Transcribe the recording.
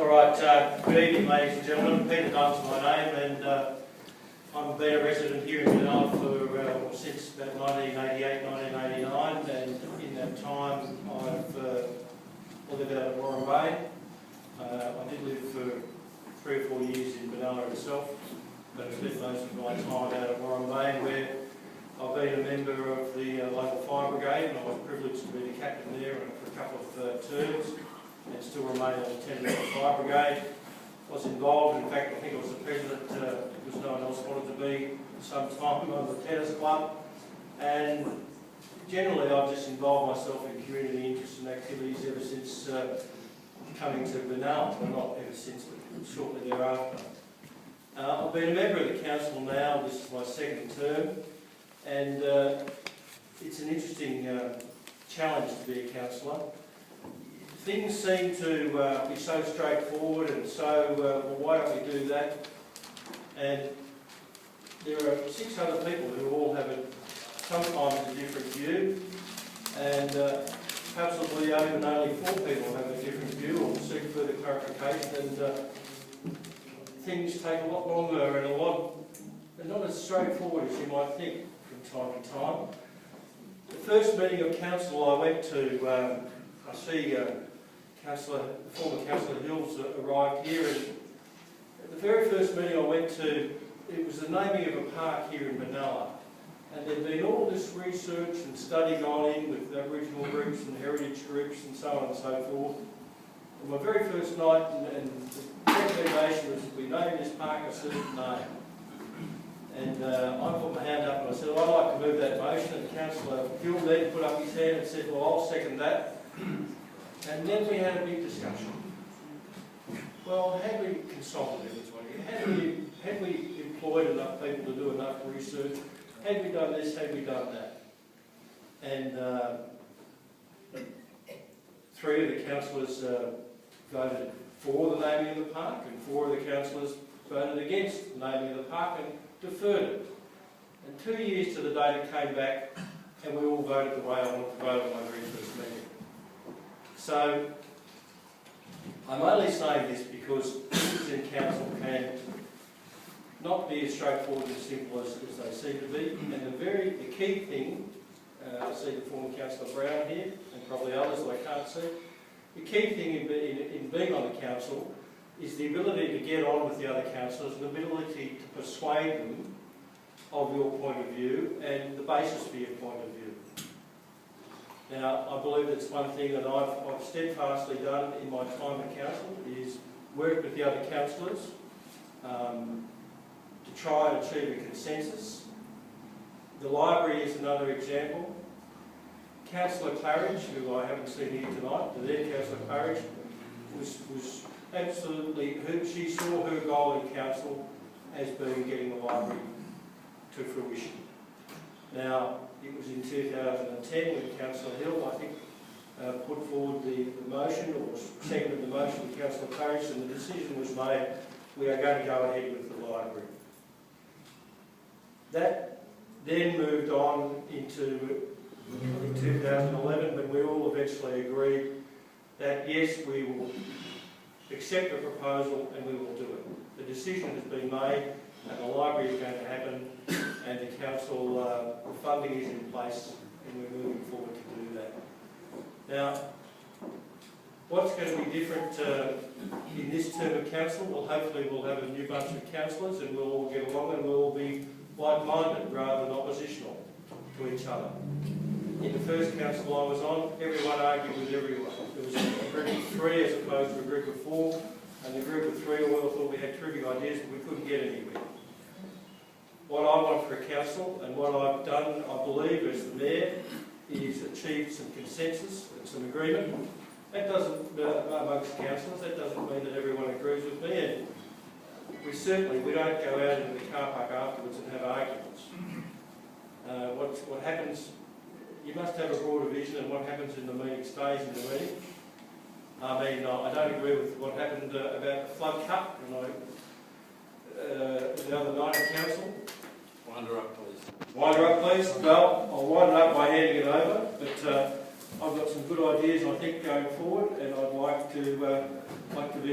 Good evening, ladies and gentlemen. Peter Dunn's my name, and I've been a resident here in Benalla for since about 1988, 1989, and in that time I lived out at Warren Bay. I did live for 3 or 4 years in Benalla itself, but I spent most of my time out at Warren Bay, where I've been a member of the local fire brigade, and I was privileged to be the captain there for a couple of terms, and still remain a lieutenant of the fire brigade. Was involved, in fact, I think I was the president, because no one else wanted to be some time on the tennis club, and generally I've just involved myself in community interests and activities ever since coming to Benalla. Well, not ever since, but shortly thereafter. I've been a member of the council now. This is my second term, and it's an interesting challenge to be a councillor. Things seem to be so straightforward and so, well, why don't we do that? And there are 6 other people who all have sometimes a different view, and possibly even only 4 people have a different view or seek further clarification, and things take a lot longer and not as straightforward as you might think from time to time. The first meeting of council I went to, I see former Councillor Hills arrived here, and at the very first meeting I went to, it was the naming of a park here in Benalla, and there'd been all this research and study gone in with Aboriginal groups and heritage groups and so on and so forth. And my very first night, and the recommendation was we name this park a certain name. And I put my hand up and I said, well, I'd like to move that motion, and Councillor Hill then put up his hand and said, well, I'll second that. And then we had a big discussion. Well, had we consulted everybody? Had we employed enough people to do enough research? Had we done this? Had we done that? And 3 of the councillors voted for the naming of the park, and 4 of the councillors voted against the naming of the park and deferred it. And 2 years to the date it came back, and we all voted the way I wanted to vote on my very first meeting. So, I'm only saying this because things in council can not be as straightforward and simple as they seem to be. And the key thing, I see the former Councillor Brown here, and probably others that I can't see, the key thing in being on the council is the ability to get on with the other councillors, and the ability to persuade them of your point of view and the basis for your point of view. Now, I believe that's one thing that I've steadfastly done in my time at council, is work with the other councillors to try and achieve a consensus. The library is another example. Councillor Claridge, who I haven't seen here tonight, but then Councillor Claridge was absolutely, she saw her goal in council as being getting the library to fruition. Now, it was in 2010 when Councillor Hill, I think, put forward the motion, or seconded the motion with Councillor Claridge, and the decision was made, we are going to go ahead with the library. That then moved on into 2011, when we all eventually agreed that yes, we will accept the proposal and we will do it. The decision has been made, and the library is going to happen, and the council, the funding is in place, and we're moving forward to do that. Now, what's going to be different in this term of council? Well, hopefully we'll have a new bunch of councillors, and we'll all get along, and we'll all be like-minded rather than oppositional to each other. In the first council I was on, everyone argued with everyone. There was a group of 3 as opposed to a group of 4, and the group of 3 all thought we had terrific ideas, but we couldn't get anywhere. What I want for a council, and what I've done, I believe, as the mayor, is achieve some consensus and some agreement. That doesn't, amongst councillors, that doesn't mean that everyone agrees with me, and we don't go out into the car park afterwards and have arguments. What happens, you must have a broader vision, and what happens in the meeting stays in the meeting. I mean, I don't agree with what happened about the Flood Cup, the other night at council. Wind her up, please. Wind her up, please. Well, I'll wind it up by handing it over, but I've got some good ideas, I think, going forward, and I'd like to be